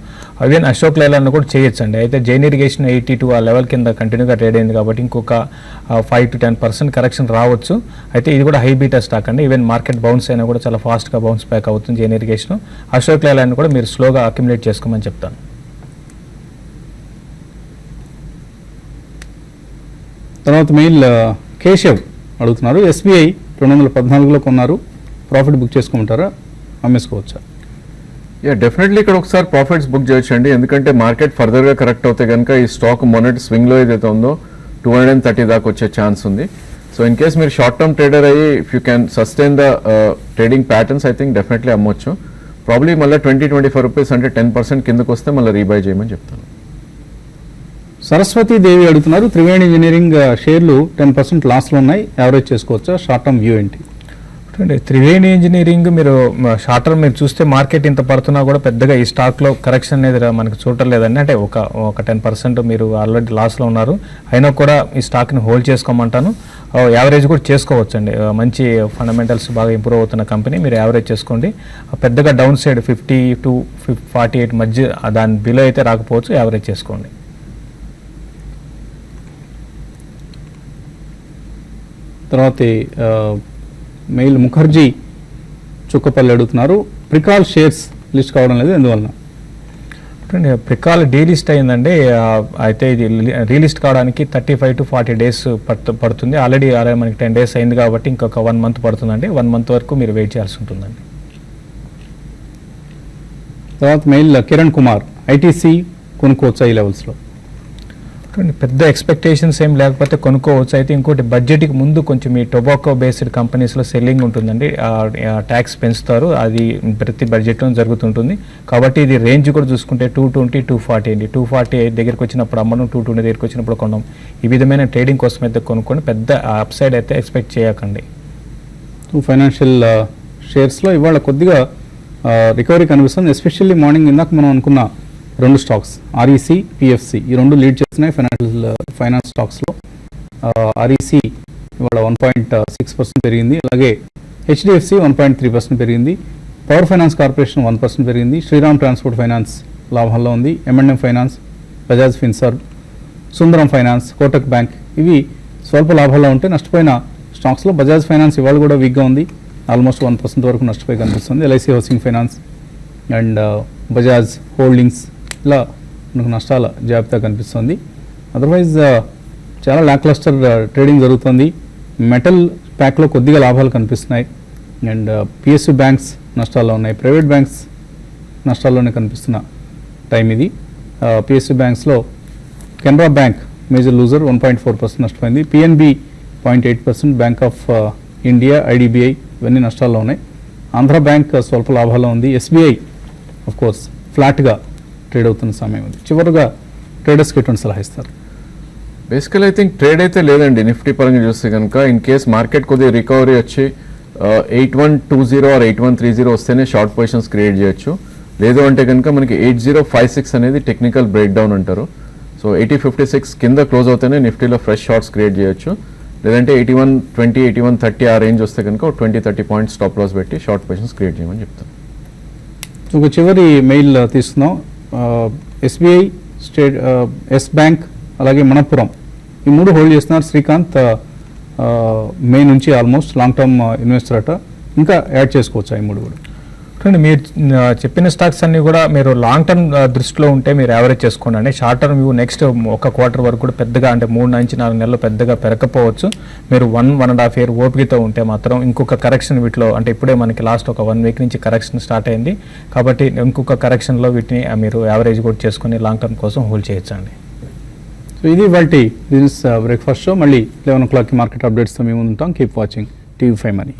అగైన్ అశోక్ లేలాండ్ కూడా చేయొచ్చు అండి. అయితే జైన్ ఇరిగేషన్ 82 ఆ లెవెల్ కింద కంటిన్యూగా ట్రేడ్ అయింది, కాబట్టి ఇంకొక 5 to 10% కరెక్షన్ రావచ్చు. అయితే ఇది కూడా హై బీటా స్టాక్ అండి. ఈవెన్ మార్కెట్ బౌన్స్ అయినా కూడా చాలా ఫాస్ట్గా బౌన్స్ బ్యాక్ అవుతుంది జైన్ ఇరిగేషన్. అశోక్ లేలాండ్ కూడా మీరు స్లోగా అక్యుములేట్ చేసుకోమని చెప్తాను. తర్వాత మెయిల్ కేశవ్ అడుగుతున్నారు, ఎస్బీఐ 214లో కొన్నారు, ప్రాఫిట్ బుక్ చేసుకోమంటారా, అమ్మేసుకోవచ్చా? డెఫినెట్లీ ఇక్కడ ఒకసారి ప్రాఫిట్స్ బుక్ చేయొచ్చు అండి, ఎందుకంటే మార్కెట్ ఫర్దర్గా కరెక్ట్ అవుతే కనుక ఈ స్టాక్ మొన్నటి స్వింగ్లో ఏదైతే ఉందో 230 దాకా వచ్చే ఛాన్స్ ఉంది. సో ఇన్ కేస్ మీరు షార్ట్ టర్మ్ ట్రేడర్ అయ్యి if you can sustain the trading patterns, I think definitely అమ్మొచ్చు. ప్రాబ్లీ మళ్ళీ 20-25 రూపీస్ అంటే 10% కిందకు వస్తే మళ్ళీ రీబై చేయమని చెప్తాను. సరస్వతి దేవి అడుగుతున్నారు, త్రివేణి ఇంజనీరింగ్ షేర్లు 10% లాస్లో ఉన్నాయి, యావరేజ్ చేసుకోవచ్చా, షార్ట్ టర్మ్ వ్యూ ఏంటి? త్రివేణి ఇంజనీరింగ్ మీరు షార్ట్ టర్మ్ మీరు చూస్తే మార్కెట్ ఇంత పడుతున్నా కూడా పెద్దగా ఈ స్టాక్లో కరెక్షన్ అనేది మనకు చూడలేదండి. అంటే ఒక 10% మీరు ఆల్రెడీ లాస్లో ఉన్నారు, అయినా కూడా ఈ స్టాక్ని హోల్డ్ చేసుకోమంటాను. యావరేజ్ కూడా చేసుకోవచ్చండి, మంచి ఫండమెంటల్స్ బాగా ఇంప్రూవ్ అవుతున్న కంపెనీ, మీరు యావరేజ్ చేసుకోండి. పెద్దగా డౌన్ సైడ్ 50 to 48 మధ్య దాని బిలో అయితే రాకపోవచ్చు, యావరేజ్ చేసుకోండి. తర్వాత మెయిల్ ముఖర్జీ చుక్కపల్లి అడుగుతున్నారు, ప్రికాల్ షేర్స్ లిస్ట్ కావడం లేదు, ఎందువలన? ప్రికాల్ డీలిస్ట్ అయిందండి. అయితే ఇది రీలిస్ట్ కావడానికి 35 to 40 days పడుతుంది. ఆల్రెడీ మనకి 10 days అయింది, కాబట్టి ఇంకొక 1 month పడుతుందండి. 1 month వరకు మీరు వెయిట్ చేయాల్సి ఉంటుందండి. తర్వాత మెయిల్ కిరణ్ కుమార్, ఐటీసీ కొనుక్కోవచ్చా ఈ లెవెల్స్లో? పెద్ద ఎక్స్పెక్టేషన్స్ ఏం లేకపోతే కొనుక్కోవచ్చు. అయితే ఇంకోటి బడ్జెట్కి ముందు కొంచెం ఈ టొబాకో బేస్డ్ కంపెనీస్లో సెల్లింగ్ ఉంటుందండి, ట్యాక్స్ పెంచుతారు, అది ప్రతి బడ్జెట్లో జరుగుతుంటుంది. కాబట్టి ఇది రేంజ్ కూడా చూసుకుంటే 220-240 అండి. 248 దగ్గరికి వచ్చినప్పుడు అమ్మడం, 220 దగ్గరికి వచ్చినప్పుడు కొనడం, ఈ విధమైన ట్రేడింగ్ కోసం అయితే కొనుక్కొని పెద్ద అప్సైడ్ అయితే ఎక్స్పెక్ట్ చేయకండి. ఫైనాన్షియల్ షేర్స్లో ఇవాళ కొద్దిగా రికవరీ కనిపిస్తుంది, ఎస్పెషల్లీ మార్నింగ్ ఇందాక మనం అనుకున్న 2 స్టాక్స్ ఆర్ఈసీ, పిఎఫ్సి, ఈ 2 లీడ్ చేస్తున్నాయి ఫైనాన్స్ స్టాక్స్లో. ఆర్ఈసీ ఇవాళ 1.6% పెరిగింది, అలాగే హెచ్డిఎఫ్సి 1.3% పెరిగింది, పవర్ ఫైనాన్స్ కార్పొరేషన్ 1% పెరిగింది, శ్రీరామ్ ట్రాన్స్పోర్ట్ ఫైనాన్స్ లాభంలో ఉంది, M&M ఫైనాన్స్, బజాజ్ ఫిన్సర్వ్, సుందరం ఫైనాన్స్, కోటక్ బ్యాంక్ ఇవి స్వల్ప లాభాల్లో ఉంటే నష్టపోయిన స్టాక్స్లో బజాజ్ ఫైనాన్స్ ఇవాళ కూడా వీక్గా ఉంది, ఆల్మోస్ట్ 1% వరకు నష్టపోయి కనిపిస్తుంది. LIC housing finance and Bajaj holdings ఇలా మనకు నష్టాల జాబితా కనిపిస్తుంది. అదర్వైజ్ చాలా ల్యాక్లస్టర్ ట్రేడింగ్ జరుగుతుంది. మెటల్ ప్యాక్లో కొద్దిగా లాభాలు కనిపిస్తున్నాయి, అండ్ పిఎస్యు బ్యాంక్స్ నష్టాల్లో ఉన్నాయి, ప్రైవేట్ బ్యాంక్స్ నష్టాల్లోనే కనిపిస్తున్న టైం ఇది. పిఎస్యు బ్యాంక్స్లో కెనరా బ్యాంక్ మేజర్ లూజర్ 1.4% నష్టపోయింది, PNB 0.8%, Bank of India, IDBI ఇవన్నీ నష్టాల్లో ఉన్నాయి. ఆంధ్ర బ్యాంక్ స్వల్ప లాభాల్లో ఉంది, ఎస్బీఐ ఆఫ్ కోర్స్ ఫ్లాట్గా ట్రేడ్ అవుతున్న సమయం ఉంది. చివరిగా ట్రేడర్స్కి ఎటువంటి సలహా ఇస్తారు? బేసికల్ ఐ థింక్ ట్రేడ్ అయితే లేదండి నిఫ్టీ పరంగా చూస్తే కనుక. ఇన్ కేస్ మార్కెట్ కొద్దిగా రికవరీ వచ్చి 8120 or 8130 వస్తేనే షార్ట్ పొజిషన్స్ క్రియేట్ చేయొచ్చు. లేదు అంటే కనుక మనకి 8056 అనేది టెక్నికల్ బ్రేక్ డౌన్ అంటారు. సో 8056 కింద క్లోజ్ అవుతేనే నిఫ్టీలో ఫ్రెష్ షార్ట్స్ క్రియేట్ చేయొచ్చు. లేదంటే 8120, 8130 ఆ రేంజ్ వస్తే కనుక 20-30 పాయింట్స్ స్టాప్ లాస్ పెట్టి షార్ట్ పొజిషన్స్ క్రియేట్ చేయమని చెప్తాను. ఒక చివరి మెయిల్ తీసుకుందాం. ఎస్బీఐ, ఎస్ బ్యాంక్, అలాగే మనప్పురం ఈ 3 హోల్డ్ చేస్తున్నారు. శ్రీకాంత్ మే నుంచి ఆల్మోస్ట్ లాంగ్ టర్మ్ ఇన్వెస్టర్ అట. ఇంకా యాడ్ చేసుకోవచ్చు ఈ 3 కూడా. చూడండి, మీరు చెప్పిన స్టాక్స్ అన్ని కూడా మీరు లాంగ్ టర్మ్ దృష్టిలో ఉంటే మీరు యావరేజ్ చేసుకోండి. షార్ట్ టర్మ్ వ్యూ నెక్స్ట్ ఒక క్వార్టర్ వరకు కూడా పెద్దగా అంటే 3 నుంచి 4 నెలలు పెద్దగా పెరగకపోవచ్చు. మీరు 1.5 ఇయర్ ఓపికతో ఉంటే మాత్రం ఇంకొక కరెక్షన్ వీటిలో అంటే ఇప్పుడే మనకి లాస్ట్ ఒక 1 వీక్ నుంచి కరెక్షన్ స్టార్ట్ అయింది కాబట్టి ఇంకొక కరెక్షన్లో వీటిని మీరు యావరేజ్ కూడా చేసుకొని లాంగ్ టర్మ్ కోసం హోల్డ్ చేయొచ్చండి. సో ఇది వాటి బిజినెస్ బ్రేక్ఫాస్ట్ షో. మళ్ళీ 11 o'clock మార్కెట్ అప్డేట్స్తో మేము ఉంటాం. Keep watching TV5 Money.